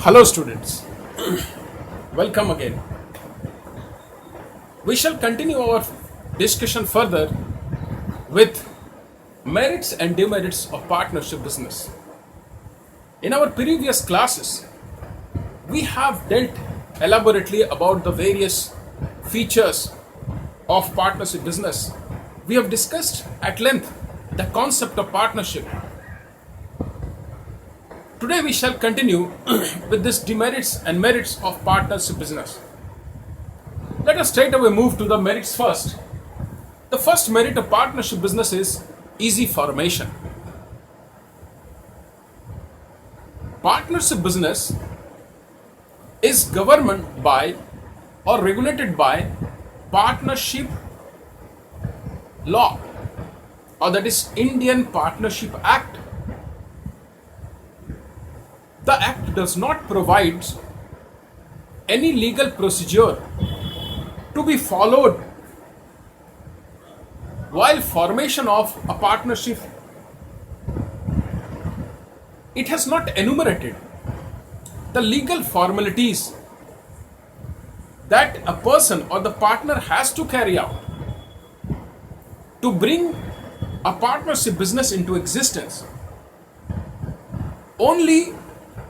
Hello students, welcome again. We shall continue our discussion further with merits and demerits of partnership business. In our previous classes, we have dealt elaborately about the various features of partnership business. We have discussed at length the concept of partnership. Today we shall continue with this demerits and merits of partnership business. Let us straight away move to the merits first. The first merit of partnership business is easy formation. Partnership business is governed by or regulated by partnership law, or that is Indian Partnership Act. The Act does not provide any legal procedure to be followed while formation of a partnership. It has not enumerated the legal formalities that a person or the partner has to carry out to bring a partnership business into existence. Only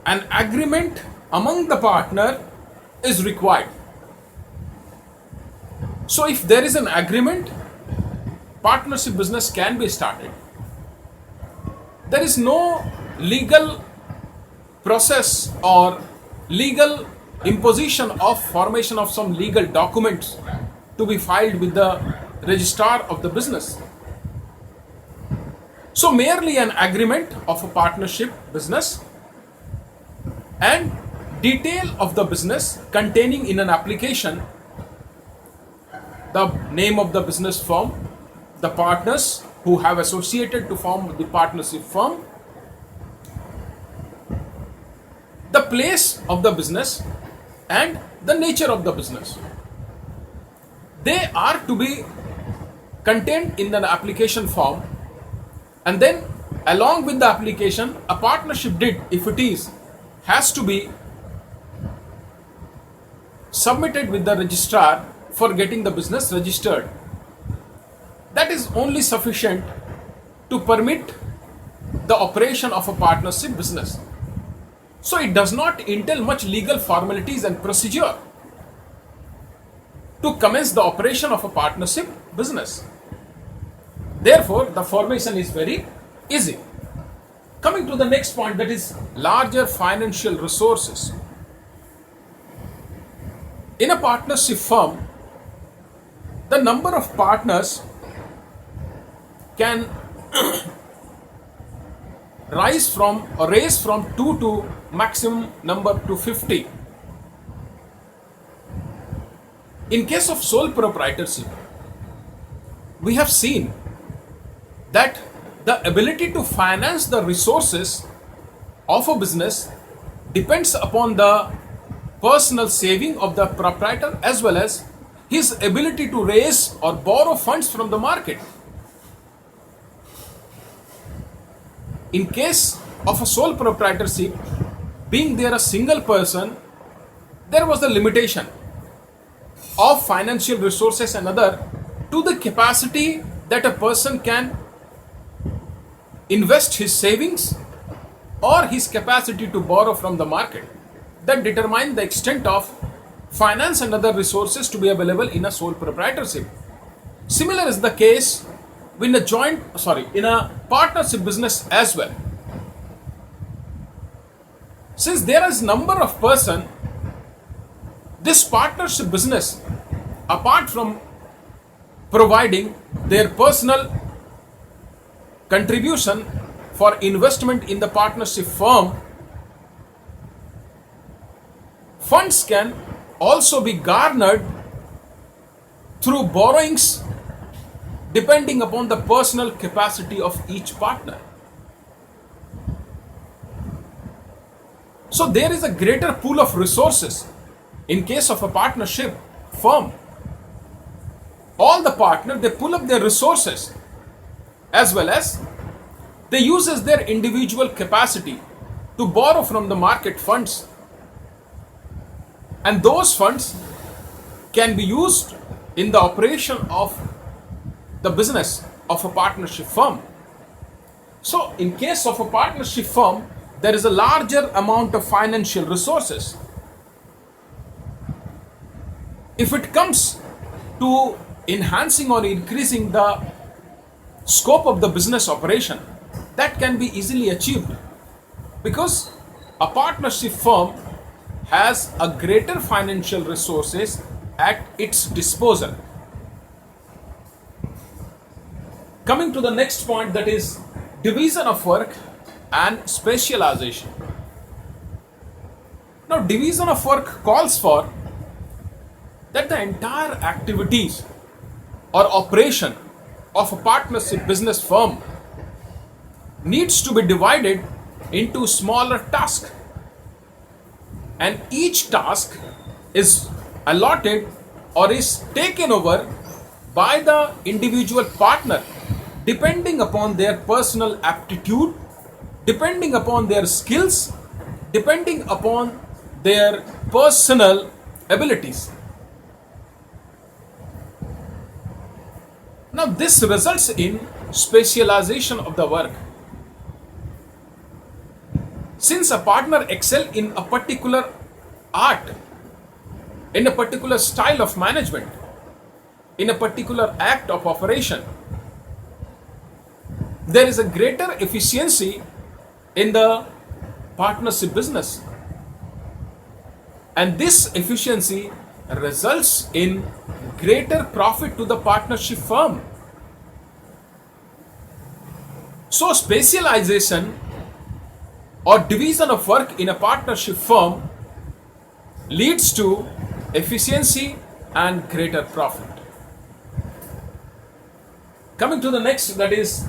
an agreement among the partner is required. So if there is an agreement, partnership business can be started. There is no legal process or legal imposition of formation of some legal documents to be filed with the registrar of the business. So merely an agreement of a partnership business and detail of the business containing in an application the name of the business firm, the partners who have associated to form the partnership firm, the place of the business and the nature of the business. They are to be contained in an application form, and then along with the application a partnership deed, if it is, has to be submitted with the registrar for getting the business registered. That is only sufficient to permit the operation of a partnership business. So it does not entail much legal formalities and procedure to commence the operation of a partnership business. Therefore, the formation is very easy. Coming to the next point, that is larger financial resources. In a partnership firm, the number of partners can raise from 2 to maximum number to 50. In case of sole proprietorship, we have seen that the ability to finance the resources of a business depends upon the personal saving of the proprietor as well as his ability to raise or borrow funds from the market. In case of a sole proprietorship, being there a single person, there was the limitation of financial resources and other to the capacity that a person can invest his savings or his capacity to borrow from the market. That determine the extent of finance and other resources to be available in a sole proprietorship. Similar is the case in a partnership business as well. Since there is number of person, this partnership business, apart from providing their personal contribution for investment in the partnership firm, funds can also be garnered through borrowings depending upon the personal capacity of each partner. So there is a greater pool of resources in case of a partnership firm. All the partners, they pull up their resources as well as they uses their individual capacity to borrow from the market funds and those funds can be used in the operation of the business of a partnership firm. So, in case of a partnership firm, there is a larger amount of financial resources. If it comes to enhancing or increasing the scope of the business operation, that can be easily achieved because a partnership firm has a greater financial resources at its disposal. Coming to the next point, that is division of work and specialization. Now, division of work calls for that the entire activities or operation of a partnership business firm needs to be divided into smaller tasks, and each task is allotted or is taken over by the individual partner depending upon their personal aptitude, depending upon their skills, depending upon their personal abilities. Now, this results in specialization of the work. Since a partner excels in a particular art, in a particular style of management, in a particular act of operation, there is a greater efficiency in the partnership business. And this efficiency results in greater profit to the partnership firm. So, specialization or division of work in a partnership firm leads to efficiency and greater profit. Coming to the next, that is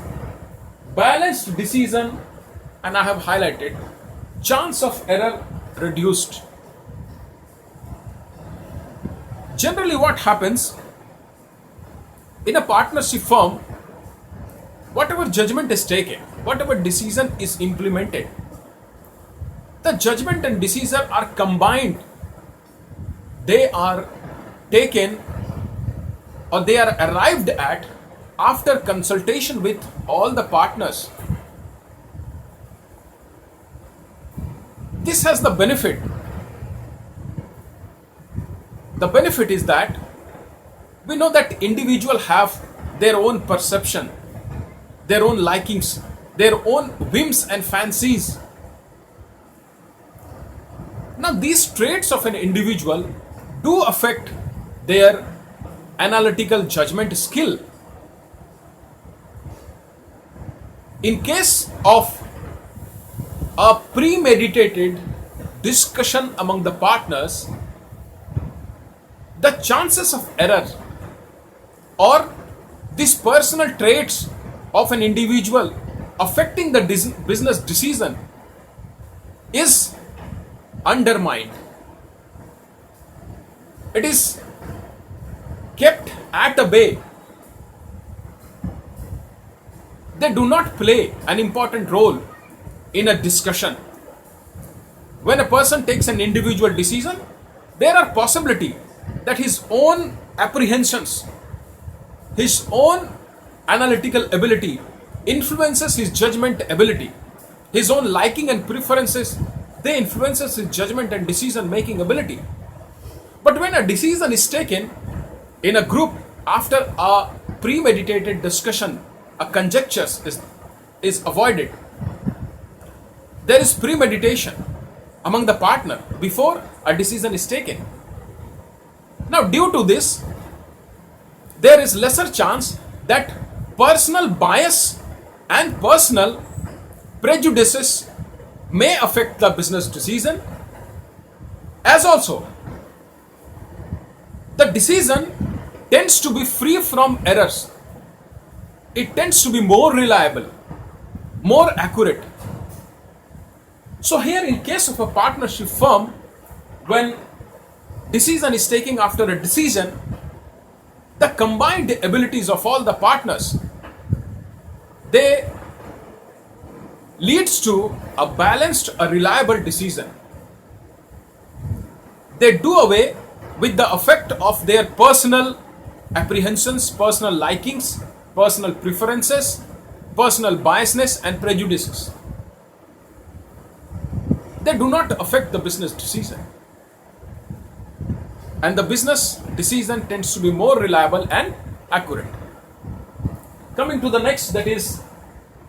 balanced decision, and I have highlighted chance of error reduced. Generally, what happens in a partnership firm, whatever judgment is taken, whatever decision is implemented, the judgment and decision are combined. They are taken or they are arrived at after consultation with all the partners. This has the benefit. The benefit is that we know that individuals have their own perception, their own likings, their own whims and fancies. Now, these traits of an individual do affect their analytical judgment skill. In case of a premeditated discussion among the partners, the chances of error or these personal traits of an individual affecting the business decision is undermined. It is kept at a bay. They do not play an important role in a discussion. When a person takes an individual decision, there are possibility that his own apprehensions, his own analytical ability influences his judgment ability. His own liking and preferences, they influences his judgment and decision making ability. But when a decision is taken in a group after a premeditated discussion, a conjecture is avoided. There is premeditation among the partner before a decision is taken. Now, due to this, there is lesser chance that personal bias and personal prejudices may affect the business decision, as also the decision tends to be free from errors. It tends to be more reliable, more accurate. So here, in case of a partnership firm, when decision is taken after a decision, the combined abilities of all the partners, they leads to a balanced, a reliable decision. they do away with the effect of their personal apprehensions, personal likings, personal preferences, personal biasness and prejudices. They do not affect the business decision. And the business decision tends to be more reliable and accurate. Coming to the next, that is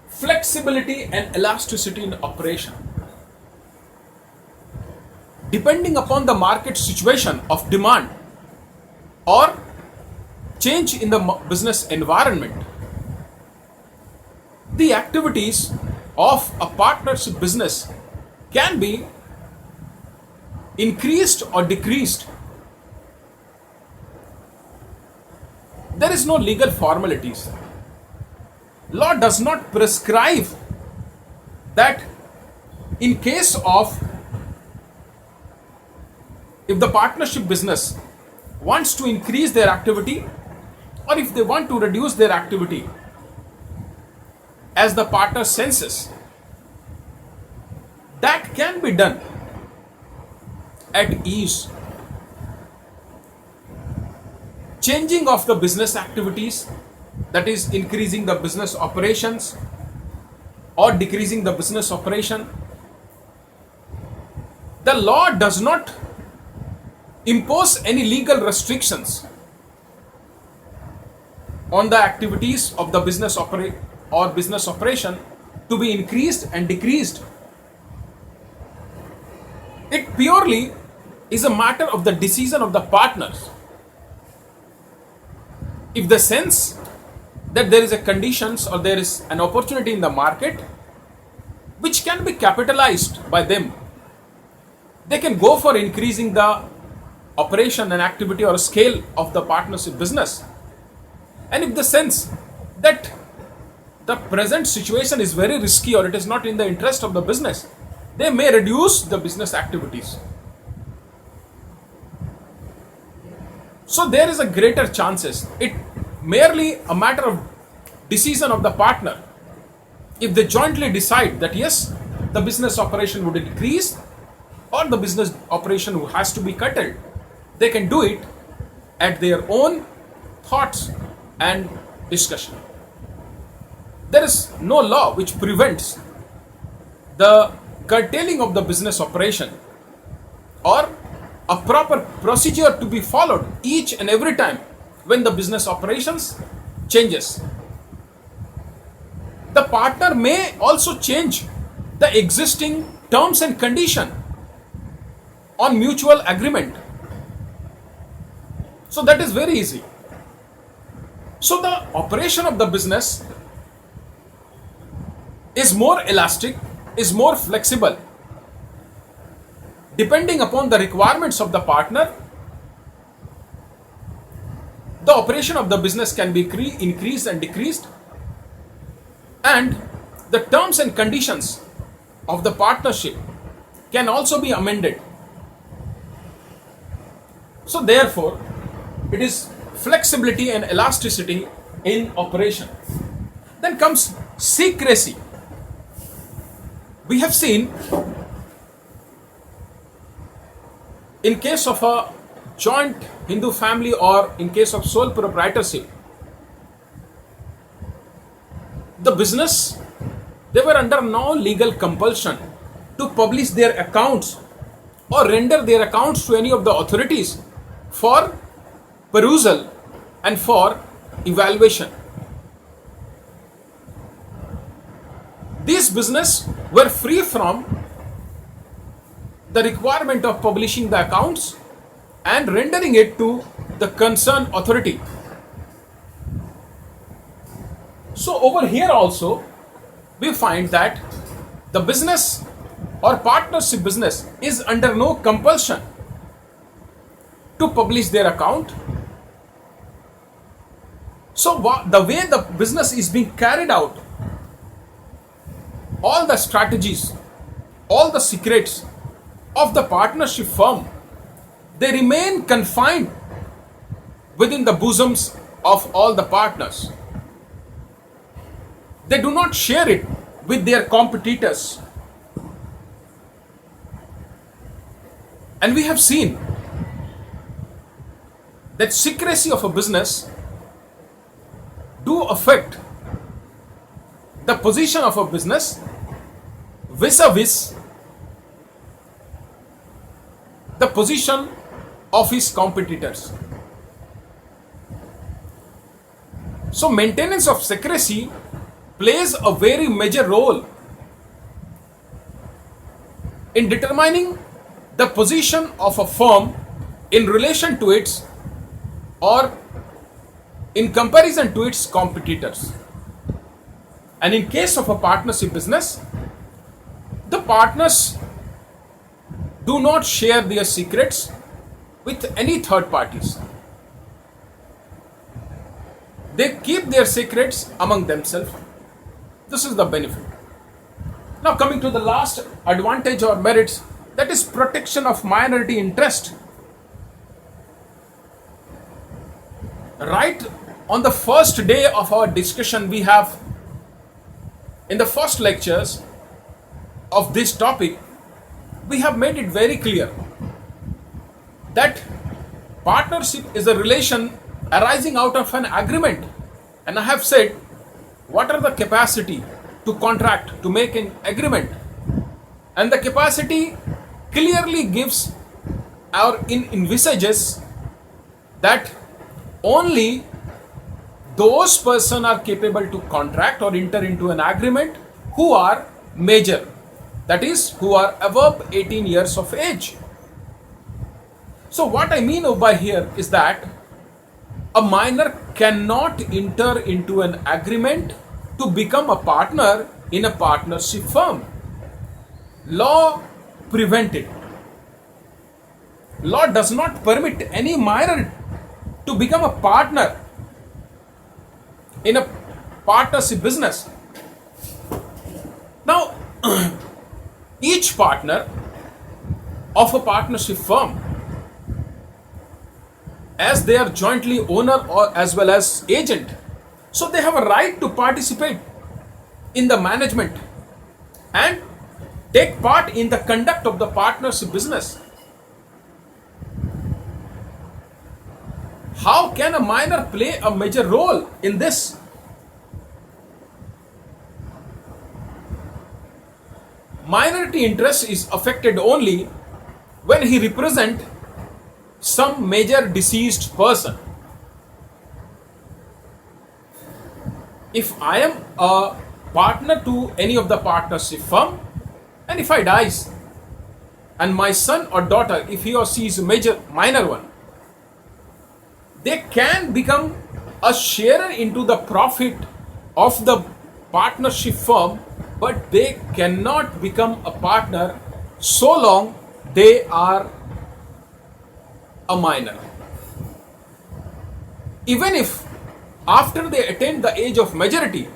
flexibility and elasticity in operation. Depending upon the market situation of demand or change in the business environment, the activities of a partnership business can be increased or decreased. There is no legal formalities. Law does not prescribe that in case of, if the partnership business wants to increase their activity or if they want to reduce their activity as the partner senses, that can be done at ease. Changing of the business activities, that is increasing the business operations or decreasing the business operation, the law does not impose any legal restrictions on the activities of the business operation to be increased and decreased. It purely is a matter of the decision of the partners. If they sense that there is a conditions or there is an opportunity in the market which can be capitalized by them, they can go for increasing the operation and activity or scale of the partnership business. And if they sense that the present situation is very risky or it is not in the interest of the business, they may reduce the business activities. So there is a greater chances. It merely a matter of decision of the partner. If they jointly decide that yes, the business operation would increase or the business operation has to be curtailed, they can do it at their own thoughts and discussion. There is no law which prevents the curtailing of the business operation or a proper procedure to be followed each and every time when the business operations changes. The partner may also change the existing terms and condition on mutual agreement. So that is very easy. So the operation of the business is more elastic, is more flexible. Depending upon the requirements of the partner, the operation of the business can be increased and decreased, and the terms and conditions of the partnership can also be amended. So therefore, it is flexibility and elasticity in operation. Then comes secrecy. We have seen in case of a joint Hindu family or in case of sole proprietorship, the business, they were under no legal compulsion to publish their accounts or render their accounts to any of the authorities for perusal and for evaluation. These business were free from the requirement of publishing the accounts and rendering it to the concerned authority. So over here also we find that the business or partnership business is under no compulsion to publish their account. So the way the business is being carried out, all the strategies, all the secrets of the partnership firm, they remain confined within the bosoms of all the partners. They do not share it with their competitors. And we have seen that secrecy of a business do affect the position of a business vis-a-vis the position of his competitors. So maintenance of secrecy plays a very major role in determining the position of a firm in relation to its or in comparison to its competitors. And in case of a partnership business, the partners do not share their secrets with any third parties. They keep their secrets among themselves. This is the benefit. Now coming to the last advantage or merits, that is protection of minority interest. Right on the first day of our discussion, we have in the first lectures of this topic, we have made it very clear that partnership is a relation arising out of an agreement. And I have said what are the capacity to contract, to make an agreement. And the capacity clearly gives or envisages that only those persons are capable to contract or enter into an agreement who are major, that is, who are above 18 years of age. So what I mean by here is that a minor cannot enter into an agreement to become a partner in a partnership firm. Law prevents it. Law does not permit any minor to become a partner in a partnership business. Now, each partner of a partnership firm, as they are jointly owner or as well as agent, so they have a right to participate in the management and take part in the conduct of the partnership business. How can a minor play a major role in this? Minority interest is affected only when he represents some major deceased person. If I am a partner to any of the partnership firm, and if I dies, and my son or daughter, if he or she is a minor one, they can become a sharer into the profit of the partnership firm, but they cannot become a partner so long they are a minor. Even if after they attain the age of majority,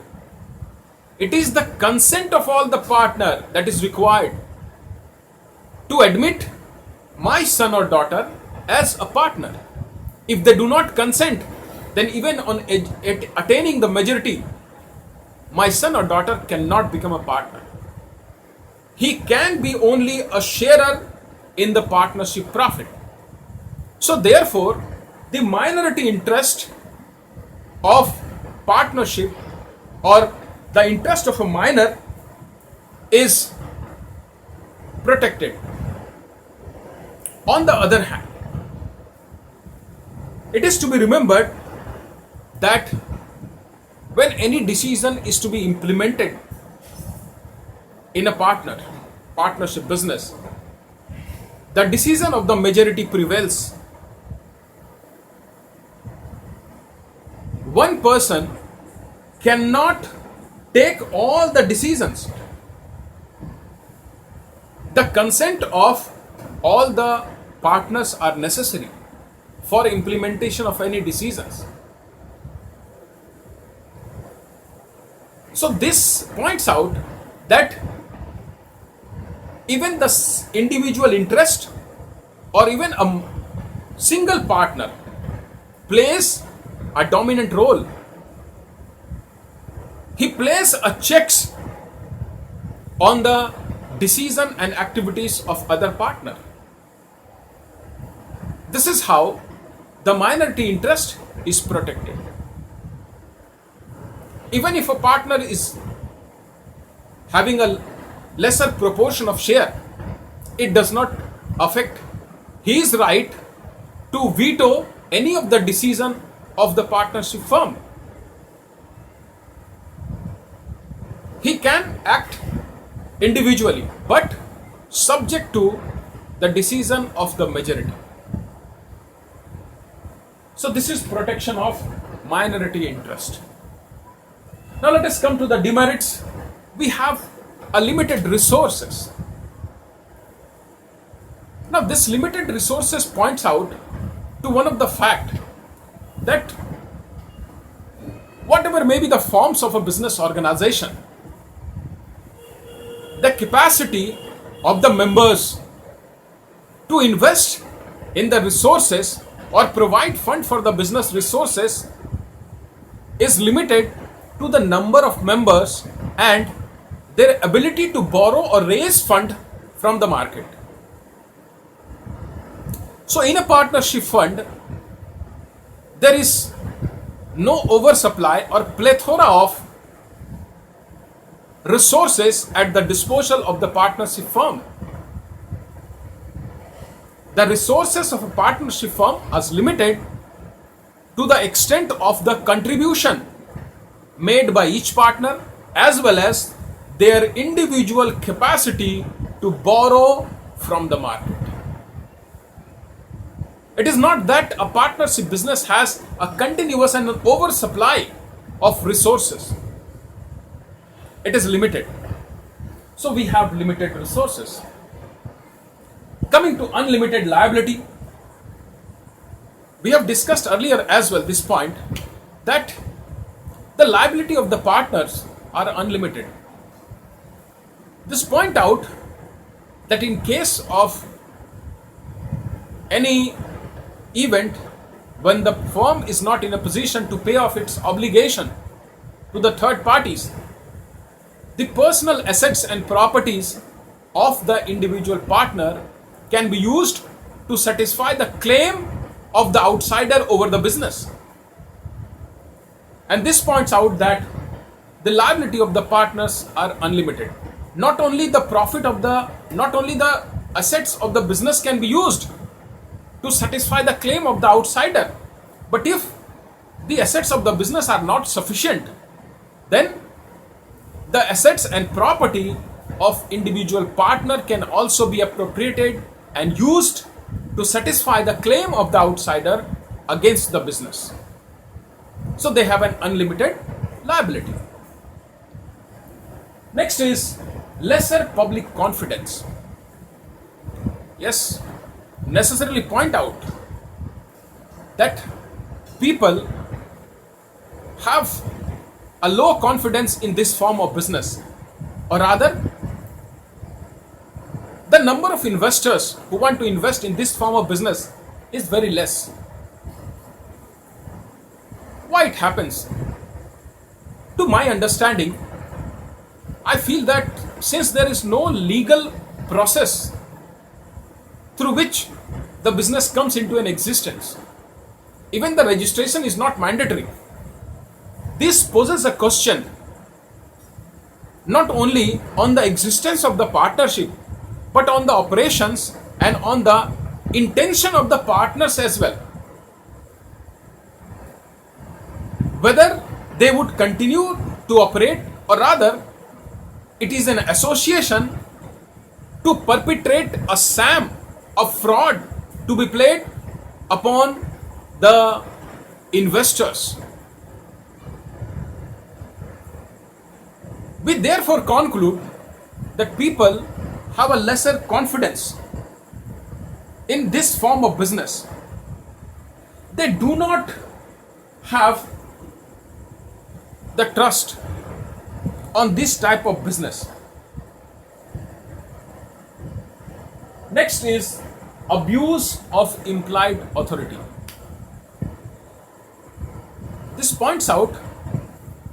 it is the consent of all the partner that is required to admit my son or daughter as a partner. If they do not consent, then even on attaining the majority, my son or daughter cannot become a partner. He can be only a sharer in the partnership profit. So therefore, the minority interest of partnership or the interest of a minor is protected. On the other hand, it is to be remembered that when any decision is to be implemented in a partnership business, the decision of the majority prevails. One person cannot take all the decisions. The consent of all the partners are necessary for implementation of any decisions. So this points out that even the individual interest or even a single partner plays a dominant role. He plays a checks on the decision and activities of other partner. This is how the minority interest is protected. Even if a partner is having a lesser proportion of share, it does not affect his right to veto any of the decision of the partnership firm. He can act individually, but subject to the decision of the majority. So this is protection of minority interest. Now let us come to the demerits. We have a limited resources. Now this limited resources points out to one of the fact that whatever may be the forms of a business organization, the capacity of the members to invest in the resources or provide fund for the business resources is limited to the number of members and their ability to borrow or raise fund from the market. So in a partnership fund, there is no oversupply or plethora of resources at the disposal of the partnership firm. The resources of a partnership firm are limited to the extent of the contribution made by each partner as well as their individual capacity to borrow from the market. It is not that a partnership business has a continuous and an oversupply of resources. It is limited. So we have limited resources. Coming to unlimited liability, we have discussed earlier as well this point that the liability of the partners are unlimited. This point out that in case of any event when the firm is not in a position to pay off its obligation to the third parties, the personal assets and properties of the individual partner can be used to satisfy the claim of the outsider over the business. And this points out that the liability of the partners are unlimited. Not only the assets of the business can be used to satisfy the claim of the outsider, but if the assets of the business are not sufficient, then the assets and property of individual partner can also be appropriated and used to satisfy the claim of the outsider against the business. So they have an unlimited liability. Next is lesser public confidence. Yes, necessarily point out that people have a low confidence in this form of business, or rather the number of investors who want to invest in this form of business is very less. Why it happens? To my understanding, I feel that since there is no legal process through which the business comes into an existence, even the registration is not mandatory. This poses a question not only on the existence of the partnership, but on the operations and on the intention of the partners as well. Whether they would continue to operate, or rather it is an association to perpetrate a sham, a fraud to be played upon the investors. We therefore conclude that people have a lesser confidence in this form of business. They do not have the trust on this type of business. Next is abuse of implied authority. This points out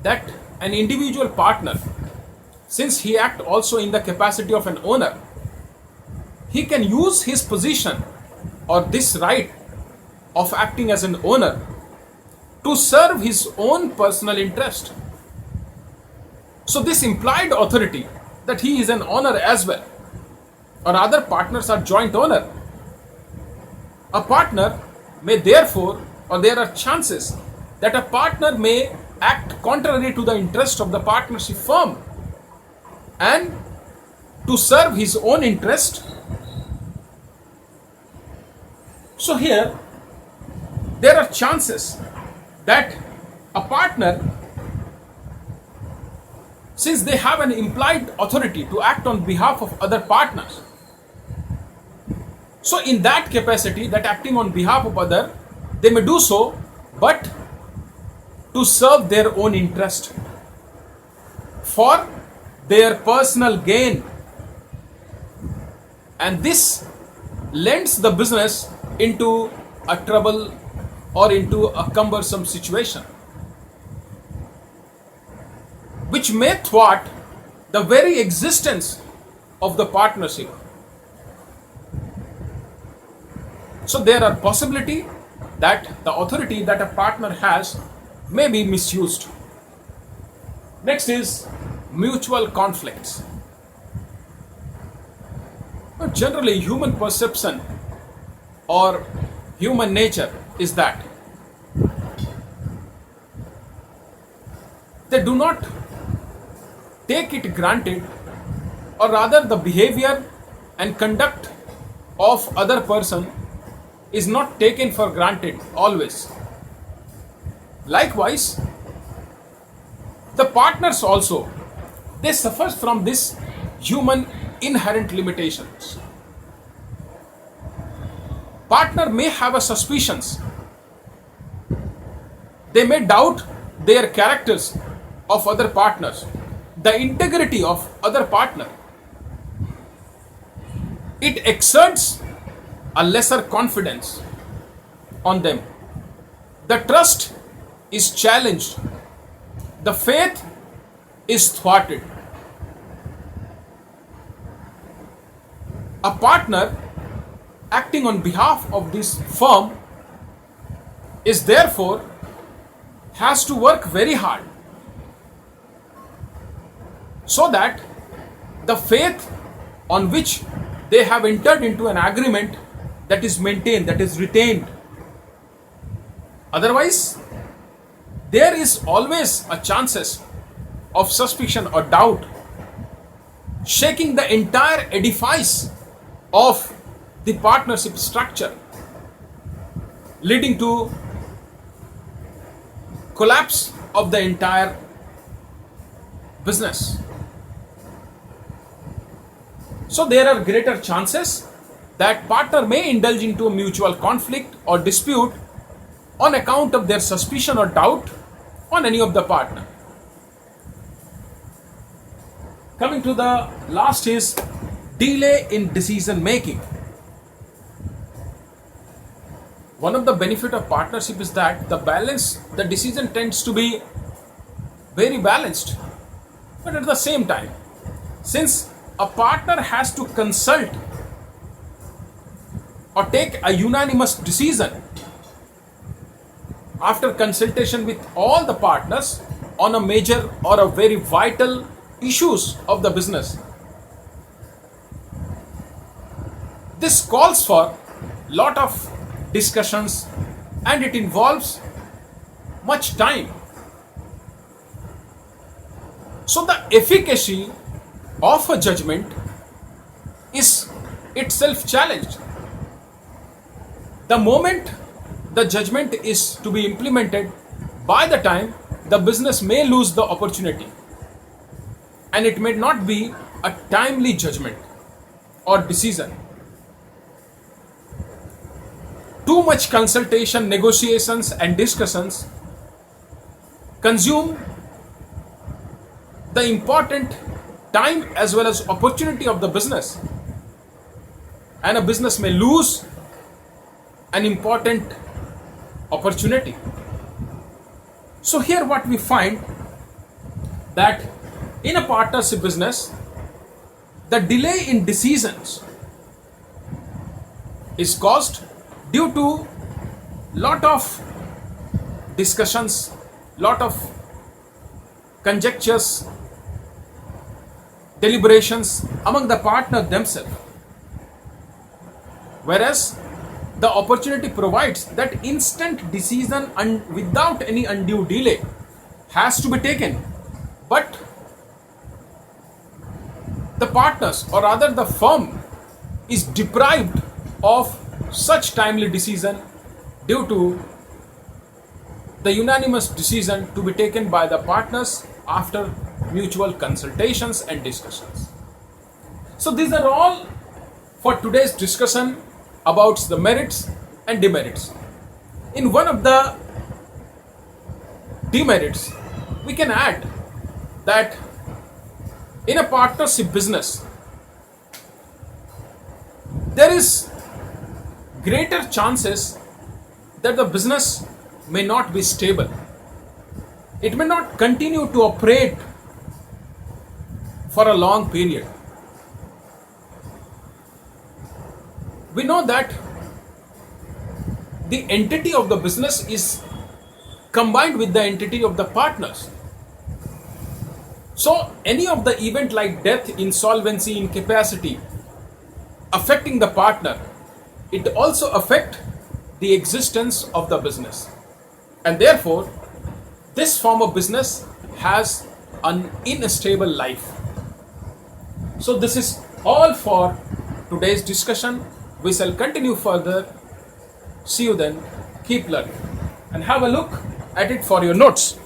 that an individual partner, since he acts also in the capacity of an owner, he can use his position or this right of acting as an owner to serve his own personal interest. So this implied authority that he is an owner as well, or other partners are joint owner. A partner may therefore, or there are chances that a partner may act contrary to the interest of the partnership firm and to serve his own interest. So here there are chances that a partner, since they have an implied authority to act on behalf of other partners, so in that capacity, that acting on behalf of other, they may do so, but to serve their own interest for their personal gain, and this lends the business into a trouble or into a cumbersome situation, which may thwart the very existence of the partnership. So there are possibility that the authority that a partner has may be misused. Next is mutual conflicts. But generally, human perception or human nature is that they do not take it granted, or rather the behavior and conduct of other person is not taken for granted always. Likewise, the partners also, they suffer from this human inherent limitations. Partner may have a suspicions. They may doubt their characters of other partners, the integrity of other partner. It exerts a lesser confidence on them. The trust is challenged. The faith is thwarted. A partner acting on behalf of this firm is therefore has to work very hard so that the faith on which they have entered into an agreement, that is maintained, that is retained. Otherwise, there is always a chances of suspicion or doubt, shaking the entire edifice of the partnership structure, leading to collapse of the entire business. So there are greater chances that partner may indulge into a mutual conflict or dispute on account of their suspicion or doubt on any of the partner. Coming to the last is delay in decision making. One of the benefit of partnership is that the decision tends to be very balanced. But at the same time, since a partner has to consult or take a unanimous decision after consultation with all the partners on a major or a very vital issues of the business, this calls for lot of discussions and it involves much time. So the efficacy of a judgment is itself challenged. The moment the judgment is to be implemented, by the time the business may lose the opportunity, and it may not be a timely judgment or decision. Too much consultation, negotiations and discussions consume the important time as well as opportunity of the business, and a business may lose an important opportunity. So here what we find that in a partnership business, the delay in decisions is caused due to lot of discussions, lot of conjectures, deliberations among the partner themselves. Whereas the opportunity provides that instant decision and without any undue delay has to be taken. But the partners, or rather the firm, is deprived of such timely decision due to the unanimous decision to be taken by the partners after mutual consultations and discussions. So these are all for today's discussion about the merits and demerits. In one of the demerits, we can add that in a partnership business, there is greater chances that the business may not be stable. It may not continue to operate for a long period. We know that the entity of the business is combined with the entity of the partners. So any of the event like death, insolvency, incapacity affecting the partner, it also affect the existence of the business. And therefore, this form of business has an unstable life. So this is all for today's discussion. We shall continue further. See you then. Keep learning and have a look at it for your notes.